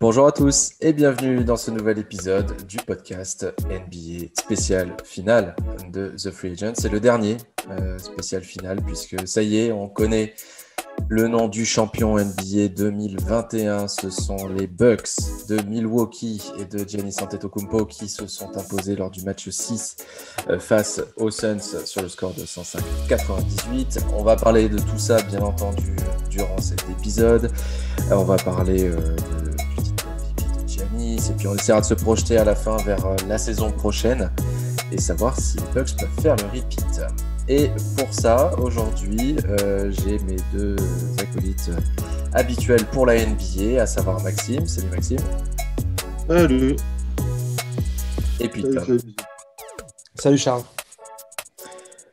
Bonjour à tous et bienvenue dans ce nouvel épisode du podcast NBA spécial finale de The Free Agent. C'est le dernier spécial finale puisque ça y est, on connaît le nom du champion NBA 2021. Ce sont les Bucks de Milwaukee et de Giannis Antetokounmpo qui se sont imposés lors du match 6 face aux Suns sur le score de 105-98. On va parler de tout ça bien entendu durant cet épisode. On va parler et puis on essaiera de se projeter à la fin vers la saison prochaine et savoir si les Bucks peuvent faire le repeat. Et pour ça, aujourd'hui, j'ai mes deux acolytes habituels pour la NBA, à savoir Maxime. Salut Maxime. Salut. Et puis Tom. Salut Charles.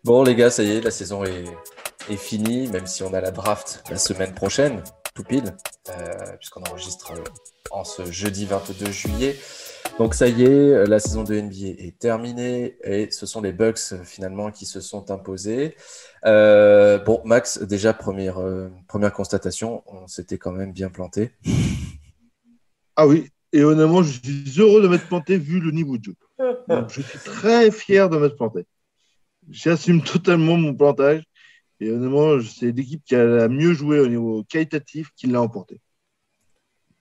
Bon les gars, ça y est, la saison est finie, même si on a la draft la semaine prochaine, tout pile, puisqu'on enregistre en ce jeudi 22 juillet. Donc ça y est, la saison de NBA est terminée et ce sont les Bucks finalement qui se sont imposés. Bon, Max, déjà première constatation, on s'était quand même bien planté. Ah oui, et honnêtement, je suis heureux de m'être planté vu le niveau de jeu. Donc, je suis très fier de m'être planté. J'assume totalement mon plantage et honnêtement, c'est l'équipe qui a la mieux joué au niveau qualitatif qui l'a emporté.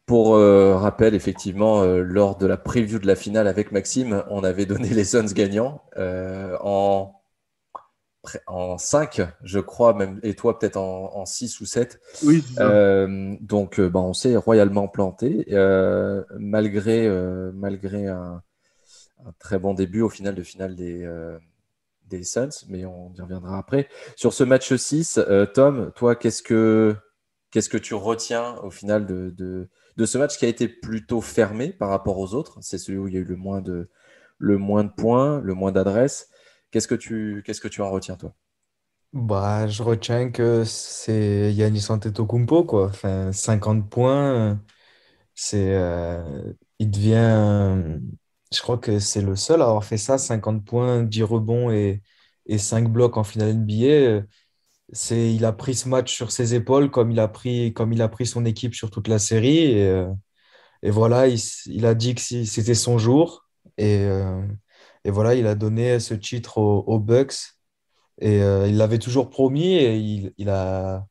Pour rappel, effectivement, lors de la preview de la finale avec Maxime, on avait donné les Suns gagnants en 5, je crois, même, et toi peut-être en 6 ou 7. Oui, c'est ça. Donc, on s'est royalement planté, malgré un très bon début au final de finale des Suns, mais on y reviendra après. Sur ce match 6, Tom, toi, qu'est-ce que tu retiens au final de ce match qui a été plutôt fermé par rapport aux autres? C'est celui où il y a eu le moins de points, le moins d'adresses. Qu'est-ce que tu en retiens, toi? Je retiens que c'est Giannis Antetokounmpo, quoi. Enfin, 50 points, il devient, je crois que c'est le seul à avoir fait ça, 50 points, 10 rebonds et 5 blocs en finale NBA. Il a pris ce match sur ses épaules comme il a pris son équipe sur toute la série. Et voilà, il a dit que c'était son jour. Et voilà, il a donné ce titre aux Bucks. Et il l'avait toujours promis et il a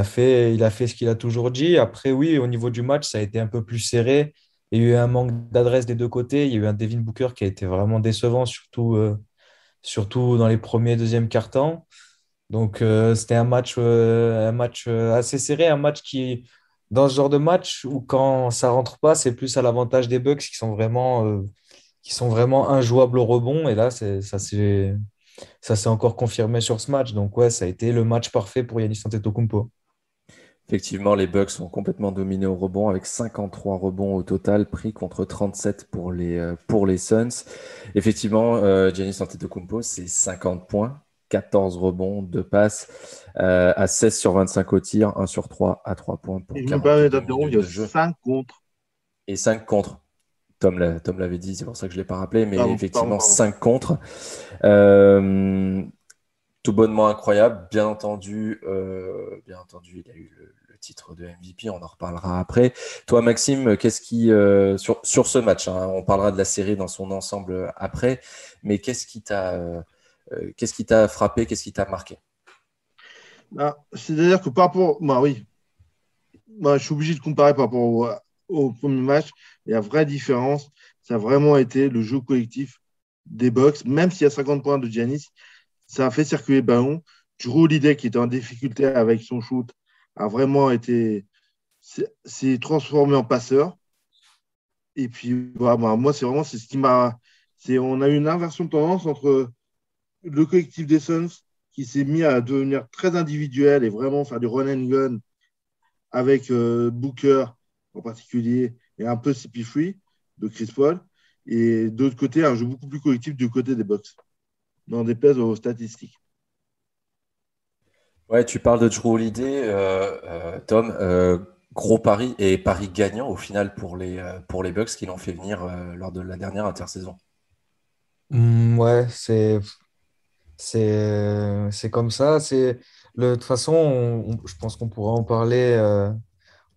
fait ce qu'il a toujours dit. Après, oui, au niveau du match, ça a été un peu plus serré. Il y a eu un manque d'adresse des deux côtés. Il y a eu un Devin Booker qui a été vraiment décevant, surtout dans les premiers et deuxièmes quart-temps. Donc, c'était un match assez serré, un match qui, dans ce genre de match où quand ça rentre pas, c'est plus à l'avantage des Bucks qui sont vraiment injouables au rebond. Et là, ça s'est encore confirmé sur ce match. Donc, ouais, ça a été le match parfait pour Giannis Antetokounmpo. Effectivement, les Bucks sont complètement dominés au rebond avec 53 rebonds au total pris contre 37 pour les Suns. Effectivement, Giannis Antetokounmpo, c'est 50 points, 14 rebonds, 2 passes, à 16 sur 25 au tir, 1 sur 3 à 3 points pour Et je me permets 42 d'interrompre, il minutes y a de jeu. 5 contre. Et 5 contre. Tom l'avait dit, c'est pour ça que je ne l'ai pas rappelé, mais effectivement, Pardon. 5 contre. Euh, Tout bonnement incroyable, bien entendu, il a eu le titre de MVP, on en reparlera après. Toi, Maxime, qu'est-ce qui sur ce match, hein, on parlera de la série dans son ensemble après, mais qu'est-ce qui t'a frappé, qu'est-ce qui t'a marqué? C'est-à-dire que par rapport. Oui, je suis obligé de comparer par rapport au premier match. Il y a une vraie différence. Ça a vraiment été le jeu collectif des Bucks. Même s'il y a 50 points de Giannis, ça a fait circuler le ballon. Drew Holiday, qui était en difficulté avec son shoot, a vraiment été. s'est transformé en passeur. Et puis, voilà, moi, c'est ce qui m'a. On a eu une inversion de tendance entre le collectif des Suns qui s'est mis à devenir très individuel et vraiment faire du run and gun avec Booker en particulier et un peu CP3 de Chris Paul. Et d'autre côté, un jeu beaucoup plus collectif du côté des Bucks, n'en déplaise aux statistiques. Ouais, tu parles de Drew Holiday, Tom. Gros pari et pari gagnant au final pour les Bucks qui l'ont fait venir lors de la dernière intersaison. Ouais, c'est comme ça. De toute façon, je pense qu'on pourra en parler.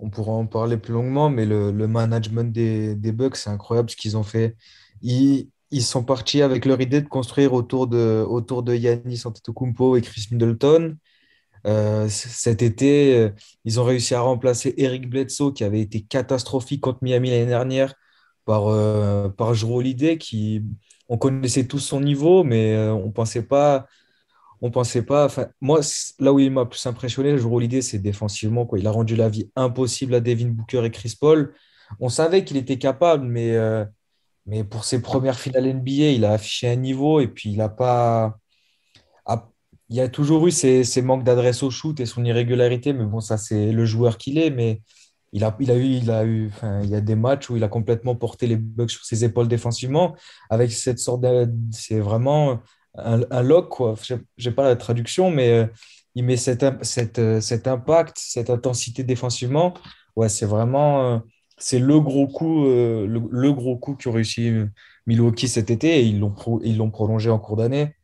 On pourra en parler plus longuement, mais le management des Bucks, c'est incroyable ce qu'ils ont fait. Ils sont partis avec leur idée de construire autour de Giannis Antetokounmpo et Chris Middleton. Cet été, ils ont réussi à remplacer Eric Bledsoe, qui avait été catastrophique contre Miami l'année dernière, par Jrue Holiday, on connaissait tous son niveau, mais on pensait pas. Enfin, moi, là où il m'a plus impressionné, Jrue Holiday, c'est défensivement, quoi. Il a rendu la vie impossible à Devin Booker et Chris Paul. On savait qu'il était capable, mais pour ses premières finales NBA, il a affiché un niveau et puis il a pas. Ah, il y a toujours eu ses manques d'adresse au shoot et son irrégularité, mais bon, ça, c'est le joueur qu'il est. Mais enfin, il y a des matchs où il a complètement porté les Bucks sur ses épaules défensivement, avec cette sorte c'est vraiment un lock, quoi. J'ai pas la traduction, mais il met cet impact, cette intensité défensivement. Ouais, c'est vraiment, c'est le gros coup, le gros coup qu'ont réussi Milwaukee cet été et ils l'ont prolongé en cours d'année.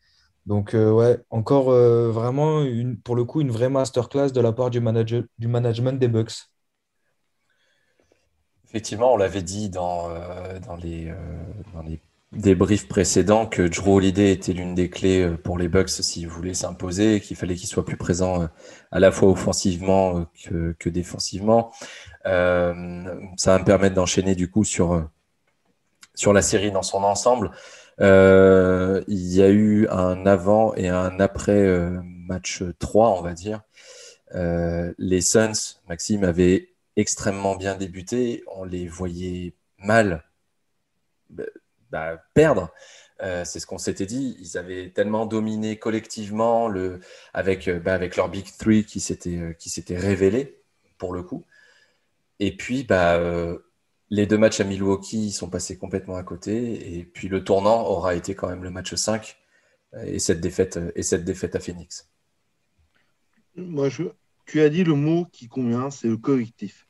Donc, ouais, encore vraiment, pour le coup, une vraie masterclass de la part du management des Bucks. Effectivement, on l'avait dit dans les débriefs précédents que Jrue Holiday était l'une des clés pour les Bucks s'ils voulaient s'imposer, et qu'il fallait qu'il soit plus présent à la fois offensivement que défensivement. Ça va me permettre d'enchaîner du coup sur la série dans son ensemble. Il y a eu un avant et un après match 3, on va dire. Les Suns, Maxime, avaient extrêmement bien débuté. On les voyait mal perdre. C'est ce qu'on s'était dit. Ils avaient tellement dominé collectivement avec leur Big Three qui s'était révélé pour le coup. Et puis, les deux matchs à Milwaukee sont passés complètement à côté. Et puis, le tournant aura été quand même le match 5 et cette défaite à Phoenix. Moi, tu as dit le mot qui convient, c'est le collectif.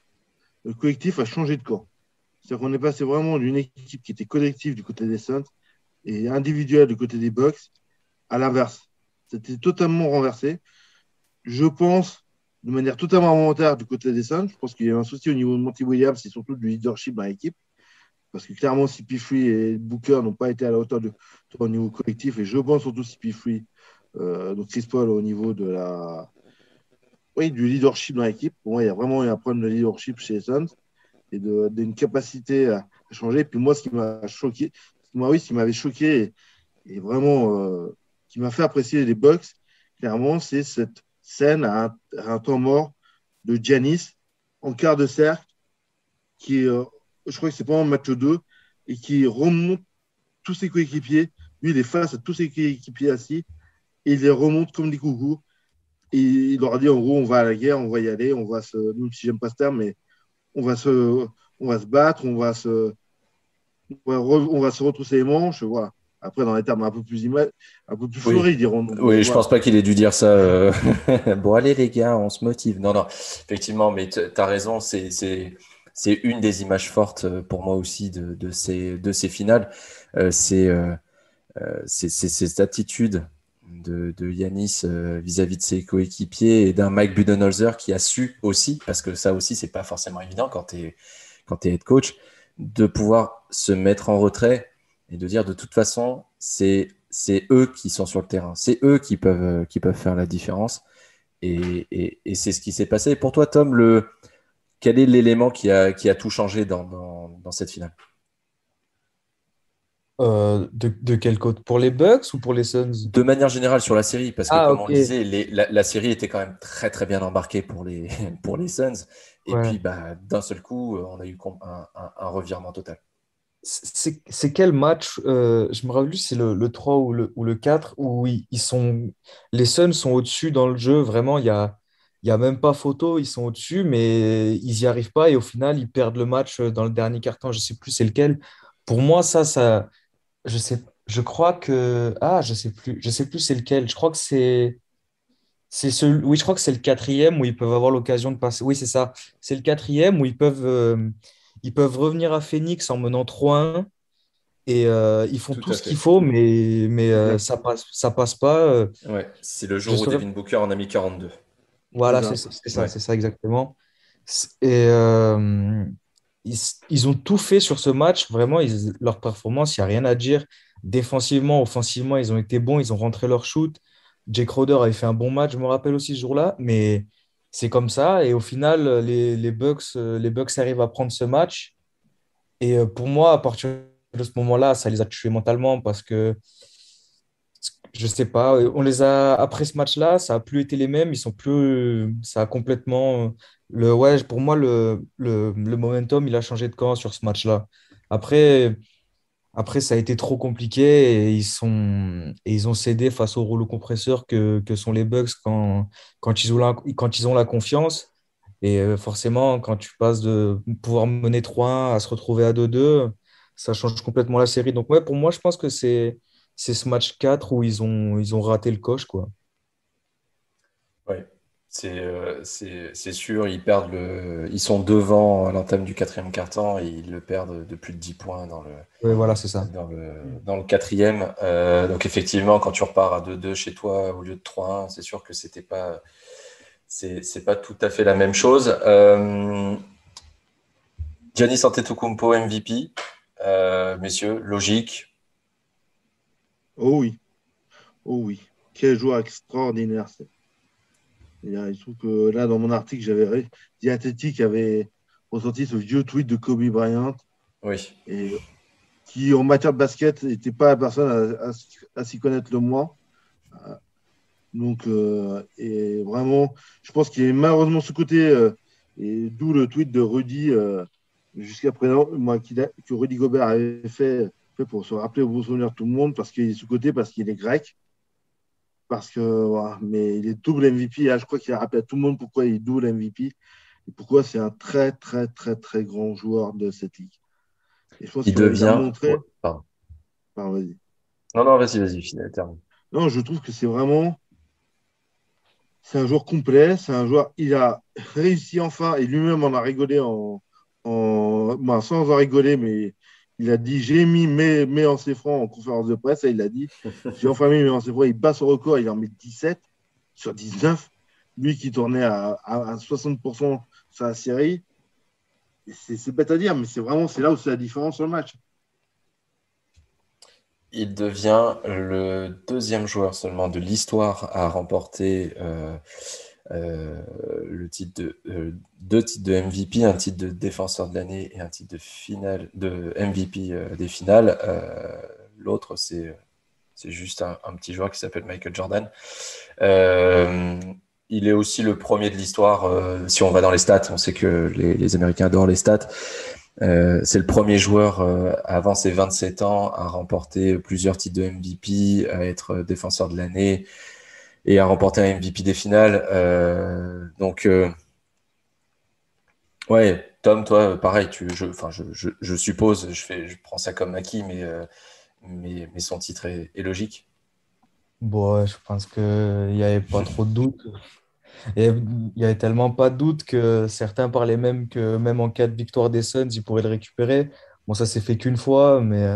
Le collectif a changé de camp. C'est-à-dire qu'on est passé vraiment d'une équipe qui était collective du côté des Suns et individuelle du côté des Bucks à l'inverse. C'était totalement renversé. Je pense, de manière totalement volontaire du côté des Suns, je pense qu'il y a un souci au niveau de Monty Williams et surtout du leadership dans l'équipe. Parce que clairement, CP3 et Booker n'ont pas été à la hauteur au niveau collectif. Et je pense surtout CP3, donc Chris Paul au niveau du leadership dans l'équipe. Pour moi, il y a vraiment eu un problème de leadership chez les Suns et d'une capacité à changer. Et puis moi, ce qui m'a choqué, ce qui m'avait choqué et vraiment qui m'a fait apprécier les Bucks, clairement, c'est cette scène à un temps mort de Giannis en quart de cercle qui, je crois que c'est pendant le match 2, et qui remonte tous ses coéquipiers. Lui, il est face à tous ses coéquipiers assis et il les remonte comme des coucous. Et il leur a dit, en gros, on va à la guerre, on va y aller, même si j'aime pas ce terme, mais on va se battre, on va se retrousser les manches, voilà. Après, dans les termes un peu plus fleuris, diront. Oui, je pense pas qu'il ait dû dire ça. Bon, allez les gars, on se motive. Non, non, effectivement, mais tu as raison, c'est une des images fortes pour moi aussi de ces finales. C'est cette attitude de Yanis vis-à-vis de ses coéquipiers et d'un Mike Budenholzer qui a su aussi, parce que ça aussi, c'est pas forcément évident quand tu es head coach, de pouvoir se mettre en retrait et de dire de toute façon, c'est eux qui sont sur le terrain, c'est eux qui peuvent faire la différence. Et c'est ce qui s'est passé. Et pour toi, Tom, quel est l'élément qui a tout changé dans cette finale? De quel côté? Pour les Bucks ou pour les Suns? De manière générale sur la série, parce que Ah, comme on ok. le disait, la série était quand même très très bien embarquée pour les, pour les Suns. Et Ouais. puis d'un seul coup, on a eu un revirement total. C'est quel match? Je me rappelle plus, c'est le 3 ou le 4 où les Suns sont au-dessus dans le jeu. Vraiment, il y a même pas photo. Ils sont au-dessus, mais ils n'y arrivent pas. Et au final, ils perdent le match dans le dernier quart-temps. Je sais plus c'est lequel. Pour moi, je crois que. Ah, je sais plus c'est lequel. Je crois que c'est. Oui, je crois que c'est le quatrième où ils peuvent avoir l'occasion de passer. Oui, c'est ça. C'est le quatrième où ils peuvent revenir à Phoenix en menant 3-1 et ils font Tout tout à ce qu'il fait. faut, mais Exact. ça passe pas. Ouais, c'est le Je jour où saurais. Devin Booker en a mis 42. C'est Voilà, ça. Ouais. c'est ça exactement. Et ils, ils ont tout fait sur ce match. Vraiment, leur performance, il n'y a rien à dire. Défensivement, offensivement, ils ont été bons. Ils ont rentré leur shoot. Jake Crowder avait fait un bon match, je me rappelle aussi ce jour-là. Mais c'est comme ça. Et au final, les Bucks arrivent à prendre ce match. Et pour moi, à partir de ce moment-là, ça les a tués mentalement parce que je sais pas, on les a après ce match-là, ça a plus été les mêmes, ils sont plus, ça a complètement ouais, pour moi le momentum, il a changé de camp sur ce match-là. Après ça a été trop compliqué et ils ont cédé face au rouleau compresseur que sont les Bucks quand ils ont la confiance. Et forcément, quand tu passes de pouvoir mener 3-1 à se retrouver à 2-2, ça change complètement la série. Donc, ouais, pour moi, je pense que c'est ce match 4 où ils ont raté le coche, quoi. Ouais. C'est sûr, ils sont devant à l'entame du quatrième quart-temps et ils le perdent de plus de 10 points Ouais, voilà, c'est ça. dans le quatrième. Donc effectivement, quand tu repars à 2-2 chez toi au lieu de 3-1, c'est sûr que c'est pas tout à fait la même chose. Giannis Antetokounmpo MVP, messieurs, logique. Oh oui. Oh oui. Quel joueur extraordinaire. Il se trouve que là, dans mon article, The Athletic avait ressorti ce vieux tweet de Kobe Bryant Oui, et qui, en matière de basket, n'était pas la personne à s'y connaître le moins. Donc, et vraiment, je pense qu'il est malheureusement sous-coté, et d'où le tweet de Rudy jusqu'à présent, moi, que Rudy Gobert avait fait pour se rappeler au bon souvenir de tout le monde, parce qu'il est sous-coté, parce qu'il est grec, parce que, voilà, mais il est double MVP. Là, je crois qu'il a rappelé à tout le monde pourquoi il est double MVP et pourquoi c'est un très, très, très, très grand joueur de cette ligue. Et je pense il qu'il a devient. Ouais, montré. pardon. Enfin, vas-y. Non, non, vas-y, termine. Non, je trouve que c'est un joueur complet, c'est un joueur, il a réussi enfin, et lui-même en a rigolé bon, sans en rigoler, mais il a dit, j'ai mis mes lancers francs en conférence de presse, et il a dit, j'ai enfin mis mes lancers francs, il bat son record, il en met 17 sur 19, lui qui tournait à 60% sur la série. C'est bête à dire, mais c'est là où c'est la différence sur le match. Il devient le deuxième joueur seulement de l'histoire à remporter le titre deux titres de MVP, un titre de défenseur de l'année et un titre de MVP des finales. L'autre, c'est juste un petit joueur qui s'appelle Michael Jordan. Euh, il est aussi le premier de l'histoire. Si on va dans les stats, on sait que les Américains adorent les stats. C'est le premier joueur avant ses 27 ans à remporter plusieurs titres de MVP, à être défenseur de l'année et à remporter un MVP des finales. Ouais, Tom, toi, pareil, je suppose, je prends ça comme acquis, mais son titre est logique. Bon, ouais, je pense qu'il n'y avait pas trop de doute. Et il y avait tellement pas de doute que certains parlaient même que même en cas de victoire des Suns, ils pourraient le récupérer. Bon, ça s'est fait qu'une fois, mais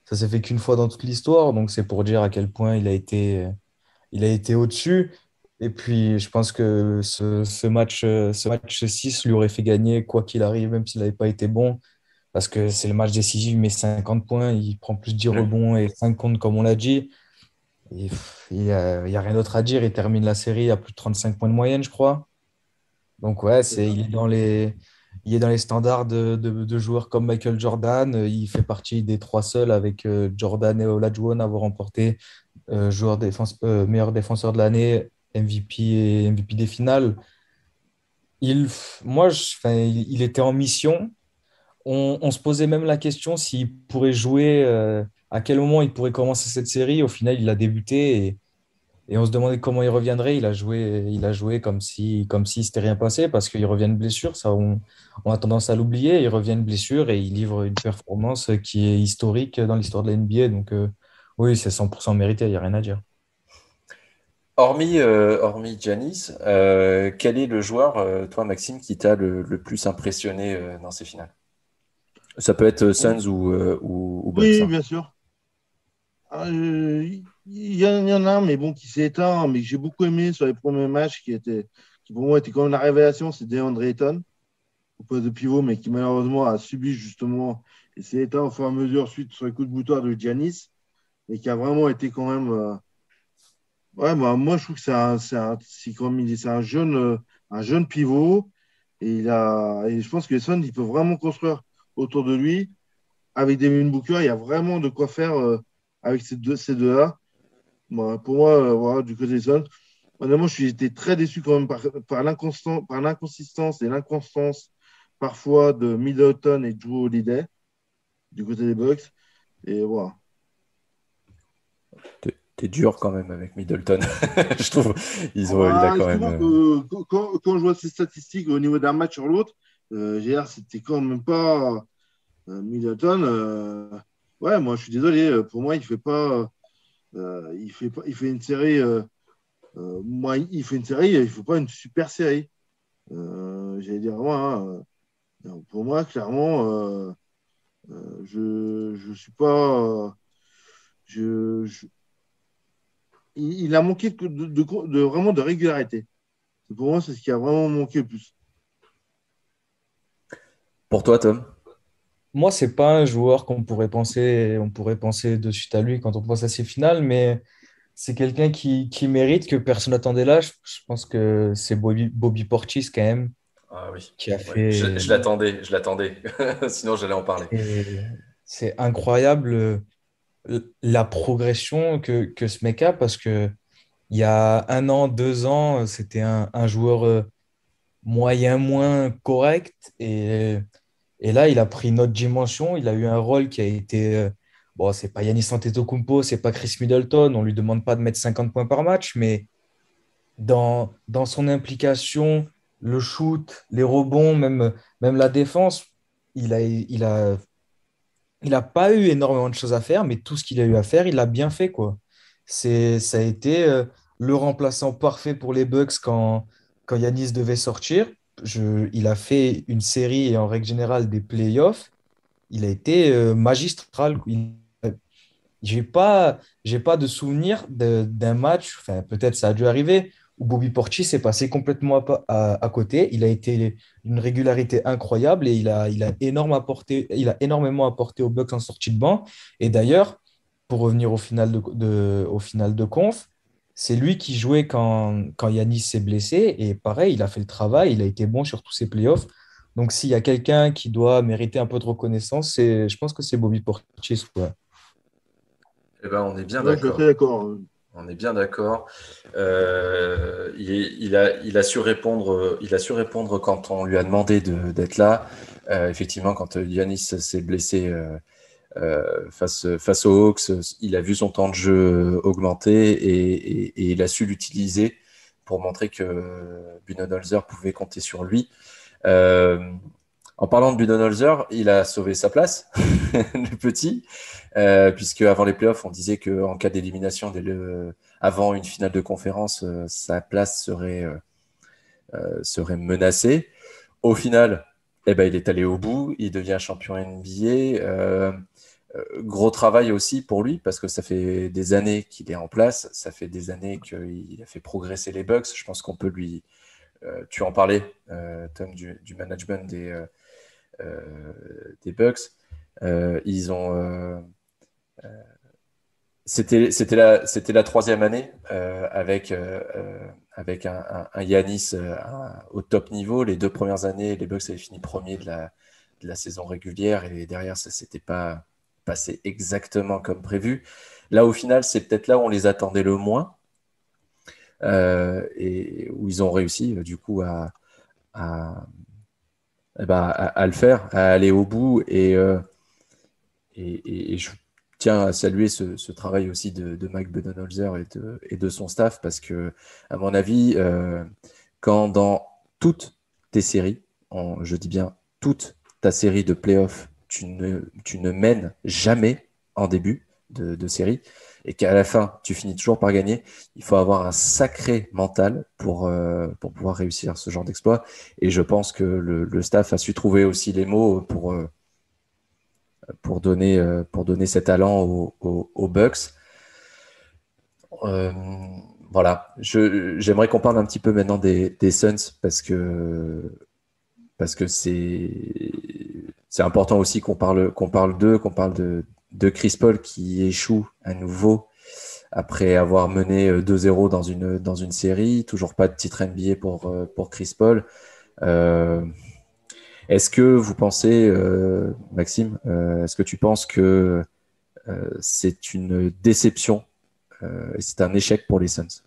ça s'est fait qu'une fois dans toute l'histoire. Donc, c'est pour dire à quel point il a été au-dessus. Et puis, je pense que ce match 6 lui aurait fait gagner quoi qu'il arrive, même s'il n'avait pas été bon. Parce que c'est le match décisif, il met 50 points, il prend plus de 10 Mm. rebonds et 5 comptes, comme on l'a dit. Et, il y a rien d'autre à dire. Il termine la série à plus de 35 points de moyenne, je crois. Donc, ouais, C'est ça. il est dans les standards de joueurs comme Michael Jordan. Il fait partie des trois seuls avec Jordan et Olajuwon à avoir remporté meilleur défenseur de l'année, MVP et MVP des finales. Enfin, il était en mission. On se posait même la question s'il pourrait jouer, à quel moment il pourrait commencer cette série. Au final, il a débuté et on se demandait comment il reviendrait. Il a joué comme si c'était rien passé parce qu'il revient de blessure. Ça, on a tendance à l'oublier. Il revient de blessure et il livre une performance qui est historique dans l'histoire de la NBA. Donc, oui, c'est 100% mérité. Il n'y a rien à dire. hormis Giannis, quel est le joueur, toi, Maxime, qui t'a le plus impressionné dans ces finales? Ça peut être Suns ou Bucks, Oui, hein. bien sûr. Il y en a un, mais bon, qui s'est éteint, mais que j'ai beaucoup aimé sur les premiers matchs, qui pour moi était quand même la révélation, c'est DeAndre Ayton, au poste de pivot, mais qui malheureusement a subi justement, et s'est éteint au fur et à mesure suite sur les coups de boutoir de Giannis, et qui a vraiment été quand même. Ouais, bah, moi je trouve que c'est un jeune pivot, et je pense que les Suns, ils peuvent vraiment construire autour de lui. Avec Devin Booker, il y a vraiment de quoi faire avec ces deux-là. Bon, pour moi, voilà, du côté des Suns, honnêtement, j'étais très déçu quand même par l'inconsistance et l'inconstance parfois de Middleton et Drew Holiday du côté des Bucks. Et voilà. T'es dur quand même avec Middleton. Je trouve il a Ah, quand je même. trouve que quand je vois ces statistiques au niveau d'un match sur l'autre, c'était quand même pas Middleton. Ouais, moi, je suis désolé. Pour moi, il fait une série. Moi, il fait une série, il ne faut pas une super série. J'allais dire, moi, hein, pour moi, clairement, je suis pas. Je- il a manqué vraiment de régularité. Pour moi, c'est ce qui a vraiment manqué le plus. Pour toi, Tom? Moi, c'est pas un joueur on pourrait penser de suite à lui quand on pense à ses finales, mais c'est quelqu'un qui mérite, que personne n'attendait là. Je pense que c'est Bobby Portis quand même, Ah oui, qui a ouais. Je fait. l'attendais, je l'attendais. Sinon, j'allais en parler. C'est incroyable la progression que ce mec a, parce que il y a 1 an, 2 ans, c'était un joueur moyen, moins correct. Et là, il a pris une autre dimension. Il a eu un rôle qui a été. Bon, c'est pas Giannis Antetokounmpo, c'est pas Chris Middleton. On lui demande pas de mettre 50 points par match, mais dans son implication, le shoot, les rebonds, même la défense, il a pas eu énormément de choses à faire, mais tout ce qu'il a eu à faire, il l'a bien fait, quoi. Ça a été le remplaçant parfait pour les Bucks quand Giannis devait sortir. Il a fait une série et en règle générale des playoffs. Il a été magistral. J'ai pas, j'ai pas de souvenir d'un match, enfin peut-être ça a dû arriver, où Bobby Portis s'est passé complètement à côté. Il a été d'une régularité incroyable et il a énormément apporté aux Bucks en sortie de banc. Et d'ailleurs, pour revenir au final de conf, c'est lui qui jouait quand Yanis s'est blessé. Et pareil, il a fait le travail, il a été bon sur tous ses playoffs. Donc s'il y a quelqu'un qui doit mériter un peu de reconnaissance, je pense que c'est Bobby Portis, ouais. Eh ben, on est bien Ouais, je suis assez d'accord. d'accord. On est bien d'accord. Il a su répondre quand on lui a demandé d'être là. Effectivement, quand Giannis s'est blessé face aux Hawks, il a vu son temps de jeu augmenter et il a su l'utiliser pour montrer que Budenholzer pouvait compter sur lui. Euh, En parlant de Budenholzer, il a sauvé sa place, le petit, puisque avant les playoffs, on disait qu'en cas d'élimination, avant une finale de conférence, sa place serait menacée. Au final, eh ben, il est allé au bout, il devient champion NBA. Gros travail aussi pour lui, parce que ça fait des années qu'il est en place, ça fait des années qu'il a fait progresser les Bucks. Je pense qu'on peut lui... tu en parlais, Tom, du management des Bucks. Ils ont c'était la troisième année avec un Yanis au top niveau. Les 2 premières années, les Bucks avaient fini premier de la saison régulière et derrière, ça s'était pas passé exactement comme prévu. Là, au final, c'est peut-être là où on les attendait le moins et où ils ont réussi du coup à, eh ben, à le faire, à aller au bout et je tiens à saluer ce travail aussi de Mike Budenholzer et de son staff parce que, à mon avis, quand dans toutes tes séries, je dis bien toute ta série de playoffs, tu ne mènes jamais en début, de série et qu'à la fin, tu finis toujours par gagner, il faut avoir un sacré mental pour pouvoir réussir ce genre d'exploit. Et je pense que le staff a su trouver aussi les mots pour donner cet talent aux Bucks. Euh, voilà, j'aimerais qu'on parle un petit peu maintenant des Suns parce que c'est important aussi qu'on parle d'eux, qu'on parle de Chris Paul qui échoue à nouveau après avoir mené 2-0 dans une série. Toujours pas de titre NBA pour Chris Paul. Est-ce que vous pensez, Maxime, est-ce que tu penses que c'est une déception et c'est un échec pour les Suns?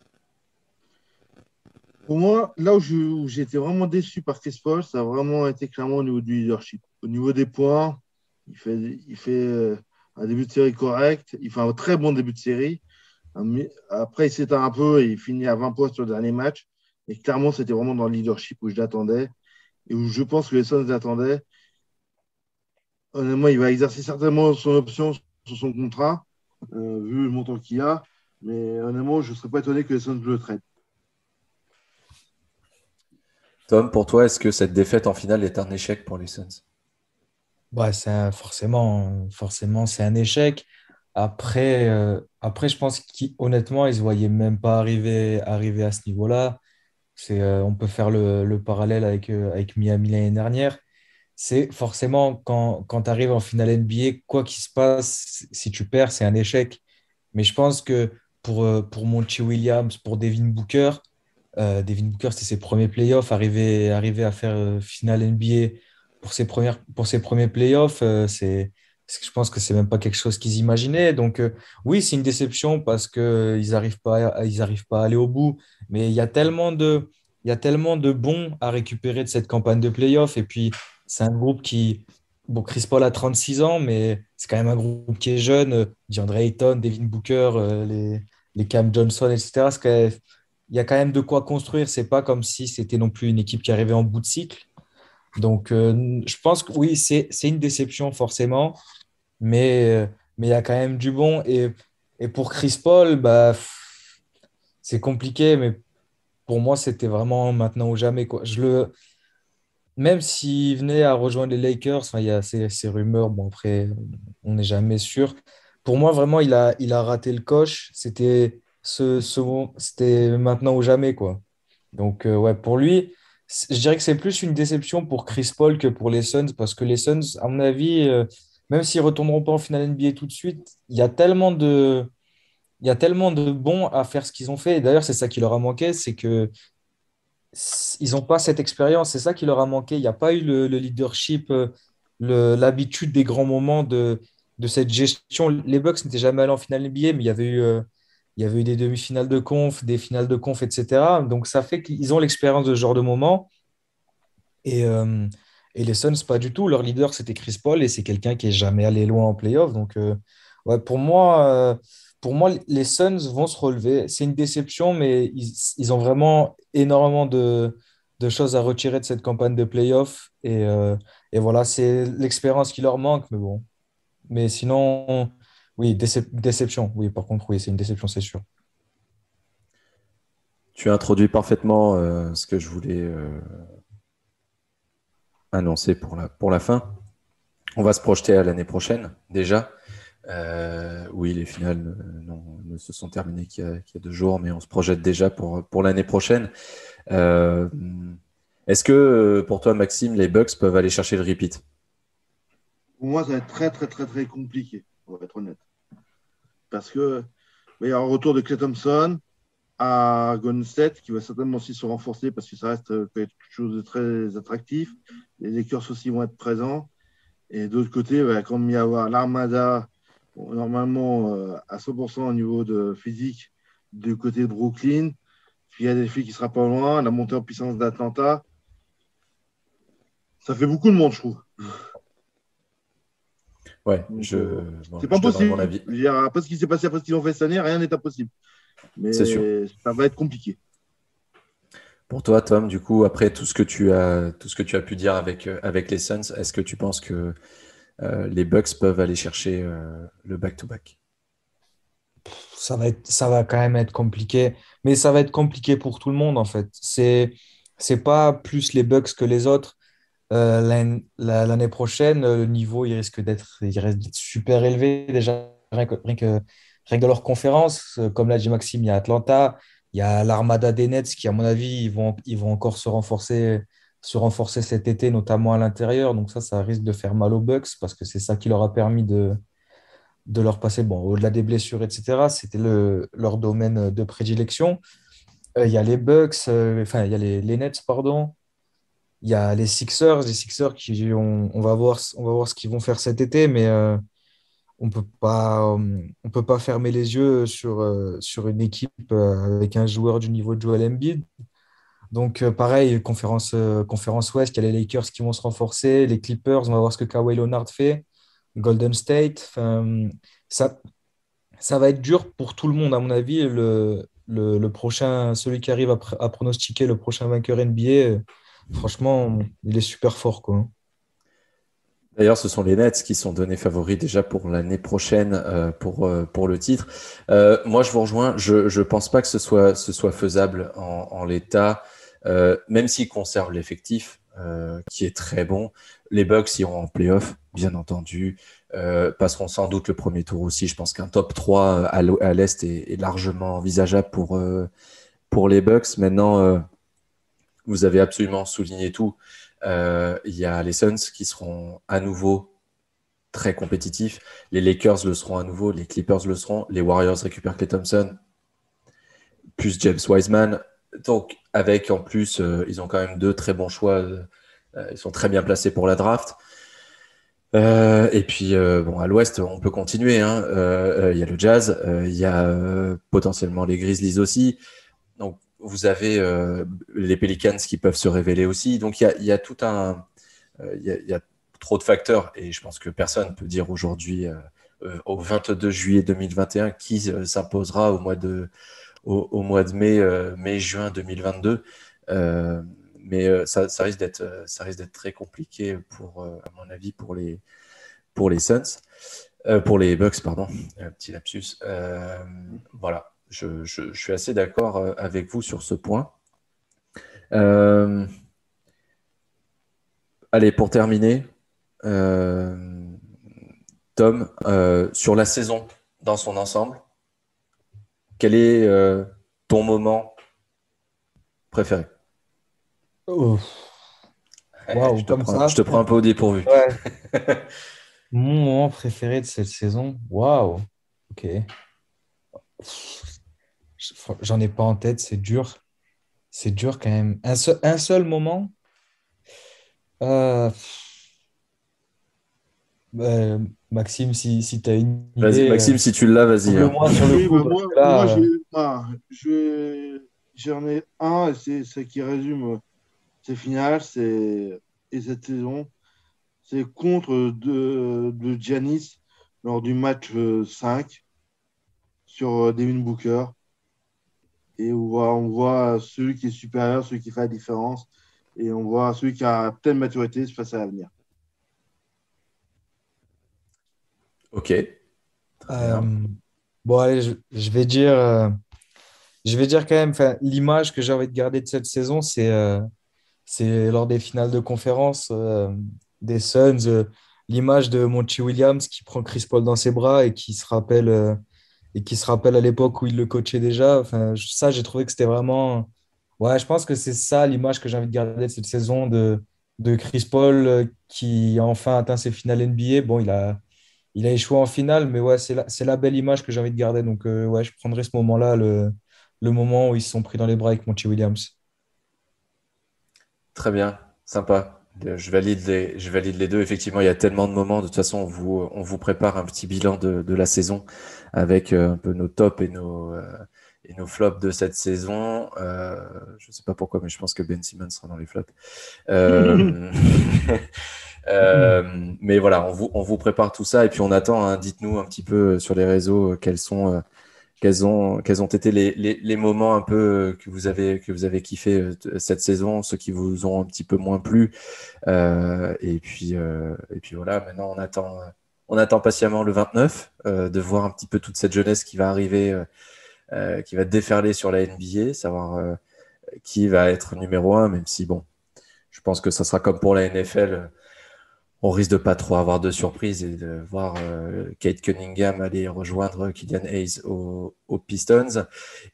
Pour moi, là où j'ai été vraiment déçu par Chris Paul, ça a vraiment été clairement au niveau du leadership. Au niveau des points, il fait un début de série correct, il fait un très bon début de série. Après, il s'éteint un peu et il finit à 20 points sur le dernier match. Et clairement, c'était vraiment dans le leadership où je l'attendais et où je pense que les Suns l'attendaient. Honnêtement, il va exercer certainement son option sur son contrat, vu le montant qu'il a. Mais honnêtement, je ne serais pas étonné que les Suns le traitent. Tom, pour toi, est-ce que cette défaite en finale est un échec pour les Suns? Ouais, forcément, c'est un échec. Après, je pense qu'honnêtement, ils ne se voyaient même pas arriver à ce niveau-là. On peut faire le parallèle avec Miami l'année dernière. C'est forcément quand tu arrives en finale NBA, quoi qu'il se passe, si tu perds, c'est un échec. Mais je pense que pour Monty Williams, pour Devin Booker, c'était ses premiers playoffs, arriver à faire finale NBA pour ses premiers playoffs, je pense que c'est même pas quelque chose qu'ils imaginaient. Donc, oui, c'est une déception parce qu'ils arrivent pas à aller au bout. Mais il y a tellement de bons à récupérer de cette campagne de playoffs. Et puis, c'est un groupe bon, Chris Paul a 36 ans, mais c'est quand même un groupe qui est jeune. DeAndre Ayton, Devin Booker, les Cam Johnson, etc. Il y a quand même de quoi construire. C'est pas comme si c'était non plus une équipe qui arrivait en bout de cycle. Donc, je pense que oui, c'est une déception forcément, mais il y a quand même du bon. Et pour Chris Paul, bah, c'est compliqué, mais pour moi, c'était vraiment maintenant ou jamais, quoi. Même s'il venait à rejoindre les Lakers, enfin, il y a ces rumeurs, bon, après, on n'est jamais sûr. Pour moi, vraiment, il a raté le coche. C'était maintenant ou jamais, quoi. Donc, ouais, pour lui, je dirais que c'est plus une déception pour Chris Paul que pour les Suns, parce que les Suns, à mon avis, même s'ils ne retourneront pas en finale NBA tout de suite, il y a tellement de bons à faire ce qu'ils ont fait. Et d'ailleurs, c'est ça qui leur a manqué, c'est que ils n'ont pas cette expérience. C'est ça qui leur a manqué. Il n'y a pas eu le leadership, l'habitude des grands moments de cette gestion. Les Bucks n'étaient jamais allés en finale NBA, mais il y avait eu des demi-finales de conf, des finales de conf, etc. Donc ça fait qu'ils ont l'expérience de ce genre de moment. Et, euh, et les Suns, pas du tout. Leur leader, c'était Chris Paul, et c'est quelqu'un qui est jamais allé loin en playoff. Donc, ouais, pour moi, les Suns vont se relever. C'est une déception, mais ils ont vraiment énormément de choses à retirer de cette campagne de playoff. Et voilà, c'est l'expérience qui leur manque. Mais bon. Mais sinon, oui, déception. Oui, par contre, oui, c'est une déception, c'est sûr. Tu as introduit parfaitement ce que je voulais annoncer pour la fin. On va se projeter à l'année prochaine déjà. Oui, les finales ne se sont terminées qu'il y a 2 jours, mais on se projette déjà pour l'année prochaine. Euh, Est-ce que pour toi, Maxime, les Bucks peuvent aller chercher le repeat? Pour moi, ça va être très, très, très, très compliqué, pour être honnête. Parce que il va y avoir un retour de Klay Thompson à Golden State, qui va certainement aussi se renforcer parce que ça reste quelque chose de très attractif. Les Lakers aussi vont être présents. Et d'autre côté, comme il y avoir l'Armada, normalement à 100% au niveau de physique du côté de Brooklyn, il y a des filles qui ne sera pas loin, la montée en puissance d'Atlanta. Ça fait beaucoup de monde, je trouve. Ouais, Donc, bon, c'est pas je donnerai mon possible. avis. Je veux dire, après ce qui s'est passé, après ce qu'ils ont fait cette année, rien n'est impossible. C'est sûr. Mais ça va être compliqué. Pour toi, Tom, du coup, après tout ce que tu as pu dire avec les Suns, est-ce que tu penses que les Bucks peuvent aller chercher le back-to-back? ça va quand même être compliqué. Mais ça va être compliqué pour tout le monde, en fait. C'est pas plus les Bucks que les autres. L'année prochaine, le niveau, il risque d'être super élevé. Déjà, rien que dans leur conférence, comme l'a dit Maxime, il y a Atlanta, il y a l'Armada des Nets qui, à mon avis, ils vont encore se renforcer cet été, notamment à l'intérieur. Donc ça risque de faire mal aux Bucks parce que c'est ça qui leur a permis de leur passer, bon, au-delà des blessures, etc. C'était leur domaine de prédilection. Il y a les Bucks, enfin, il y a les Nets, pardon. Il y a les Sixers on va voir ce qu'ils vont faire cet été, mais on peut pas fermer les yeux sur une équipe avec un joueur du niveau de Joel Embiid. Donc, pareil, conférence Ouest, il y a les Lakers qui vont se renforcer, les Clippers, on va voir ce que Kawhi Leonard fait, Golden State. Enfin, ça, ça va être dur pour tout le monde, à mon avis. Le prochain, celui qui arrive à pronostiquer le prochain vainqueur NBA, franchement, il est super fort, quoi. D'ailleurs, ce sont les Nets qui sont donnés favoris déjà pour l'année prochaine pour le titre. Moi, je vous rejoins. Je pense pas que ce soit faisable en l'état, même s'ils conservent l'effectif qui est très bon. Les Bucks iront en playoff, bien entendu, passeront sans doute le premier tour aussi. Je pense qu'un top 3 à l'Est est largement envisageable pour les Bucks. Maintenant, vous avez absolument souligné tout. Il y a les Suns qui seront à nouveau très compétitifs. Les Lakers le seront à nouveau. Les Clippers le seront. Les Warriors récupèrent Klay Thompson, plus James Wiseman. Donc, avec en plus, ils ont quand même deux très bons choix. Ils sont très bien placés pour la draft. Et puis, bon, à l'Ouest, on peut continuer, hein. Il y a le Jazz, il y a potentiellement les Grizzlies aussi. Donc, vous avez les Pelicans qui peuvent se révéler aussi. Donc, il y a tout un. Il y a trop de facteurs et je pense que personne ne peut dire aujourd'hui, au 22 juillet 2021, qui s'imposera au mois de mai-juin 2022. Mais ça risque d'être très compliqué à mon avis, pour les Suns, pour les Bucks, pardon, petit lapsus. Voilà. Je suis assez d'accord avec vous sur ce point. Allez, pour terminer, Tom, sur la saison dans son ensemble, quel est ton moment préféré? Oh, Je waouh, te comme prends, je ça. te prends un peu au dépourvu. Ouais. Mon moment préféré de cette saison, waouh. Ok. J'en ai pas en tête, c'est dur. C'est dur quand même. Un seul moment. euh, euh, Maxime, si tu as une Vas-y, idée, Maxime, si tu l'as, vas-y, hein. trouve-le-moi sur le Oui, coup, bah, parce moi, que moi là, j'en ai un, et c'est ce qui résume ces finales et cette saison. C'est contre de Giannis lors du match 5 sur Devin Booker. Et on voit celui qui est supérieur, celui qui fait la différence. Et on voit celui qui a pleine maturité face à l'avenir. Ok, très bien. euh, bon, allez, je vais dire quand même, enfin, l'image que j'ai envie de garder de cette saison, c'est lors des finales de conférence des Suns, l'image de Monty Williams qui prend Chris Paul dans ses bras et qui se rappelle à l'époque où il le coachait déjà. Enfin, ça, j'ai trouvé que c'était vraiment. Ouais, je pense que c'est ça l'image que j'ai envie de garder de cette saison de Chris Paul qui a enfin atteint ses finales NBA. Bon, il a échoué en finale, mais ouais, c'est la belle image que j'ai envie de garder. Donc, ouais, je prendrai ce moment-là, le moment où ils se sont pris dans les bras avec Monty Williams. Très bien, sympa. Je valide les deux. Effectivement, il y a tellement de moments. De toute façon, on vous prépare un petit bilan de la saison avec un peu nos tops et nos flops de cette saison. Je ne sais pas pourquoi, mais je pense que Ben Simmons sera dans les flops. Euh, mais voilà, on vous prépare tout ça et puis on attend, hein. Dites-nous un petit peu sur les réseaux quels ont été les moments un peu que vous avez kiffé cette saison, ceux qui vous ont un petit peu moins plu. Et puis voilà, maintenant On attend patiemment le 29 de voir un petit peu toute cette jeunesse qui va arriver, qui va déferler sur la NBA, savoir qui va être numéro 1, même si, bon, je pense que ça sera comme pour la NFL. On risque de pas trop avoir de surprises et de voir Kate Cunningham aller rejoindre Killian Hayes aux Pistons.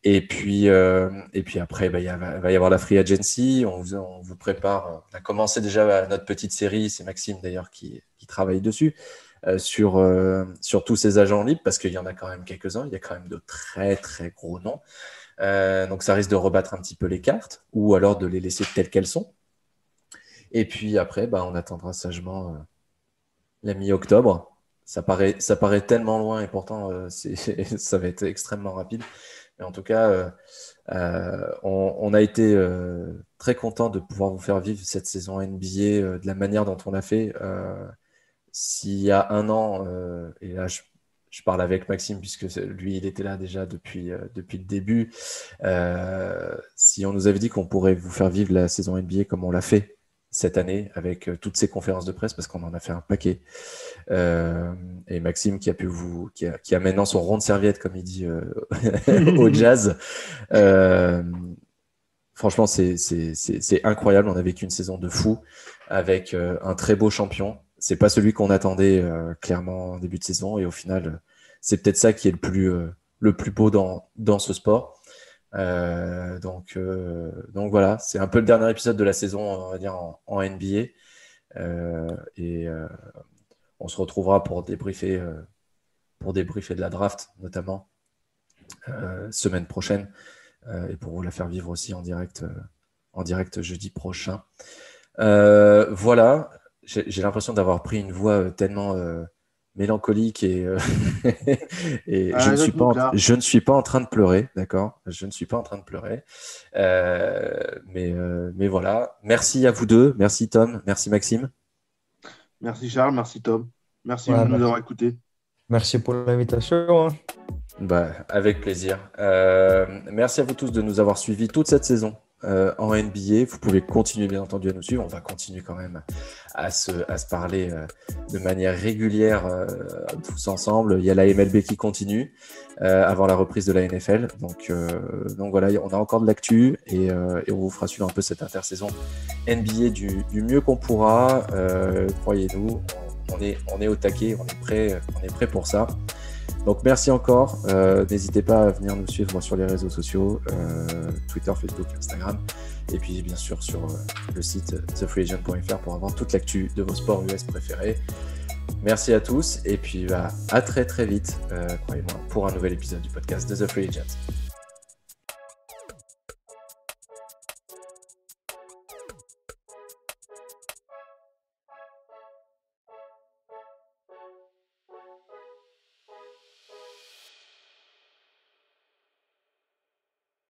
Et puis après, il va y avoir la free agency. On vous prépare. On a commencé déjà notre petite série. C'est Maxime d'ailleurs qui travaille dessus sur tous ces agents libres parce qu'il y en a quand même quelques-uns. Il y a quand même de très très gros noms. Donc ça risque de rebattre un petit peu les cartes ou alors de les laisser telles qu'elles sont. Et puis après, on attendra sagement la mi-octobre. Ça paraît tellement loin et pourtant, ça va être extrêmement rapide. Mais en tout cas, on a été très content de pouvoir vous faire vivre cette saison NBA de la manière dont on l'a fait. S'il y a un an, et là, je parle avec Maxime puisque lui, il était là déjà depuis le début. Si on nous avait dit qu'on pourrait vous faire vivre la saison NBA comme on l'a fait cette année avec toutes ces conférences de presse parce qu'on en a fait un paquet. Et Maxime qui a maintenant son rond de serviette comme il dit au Jazz. Franchement, c'est incroyable. On a vécu une saison de fou avec un très beau champion. C'est pas celui qu'on attendait clairement en début de saison et au final, c'est peut-être ça qui est le plus beau dans ce sport. Donc voilà, c'est un peu le dernier épisode de la saison, on va dire, en NBA. On se retrouvera pour débriefer de la draft, notamment, semaine prochaine, et pour vous la faire vivre aussi en direct jeudi prochain. Voilà, j'ai l'impression d'avoir pris une voix tellement mélancolique et je ne suis pas en train de pleurer, d'accord ? Je ne suis pas en train de pleurer. Mais voilà. Merci à vous deux. Merci Tom. Merci Maxime. Merci Charles. Merci Tom. Merci de nous avoir écoutés. Merci pour l'invitation. Avec plaisir. Merci à vous tous de nous avoir suivis toute cette saison en NBA. Vous pouvez continuer bien entendu à nous suivre. On va continuer quand même à se parler de manière régulière tous ensemble. Il y a la MLB qui continue avant la reprise de la NFL. Donc voilà, on a encore de l'actu et on vous fera suivre un peu cette intersaison NBA du mieux qu'on pourra. Croyez-nous, on est au taquet, on est prêt pour ça. Donc merci encore, n'hésitez pas à venir nous suivre sur les réseaux sociaux, Twitter, Facebook, Instagram, et puis bien sûr sur le site thefreeagent.fr pour avoir toute l'actu de vos sports US préférés. Merci à tous, et puis à très très vite, croyez-moi, pour un nouvel épisode du podcast de The Free Agent.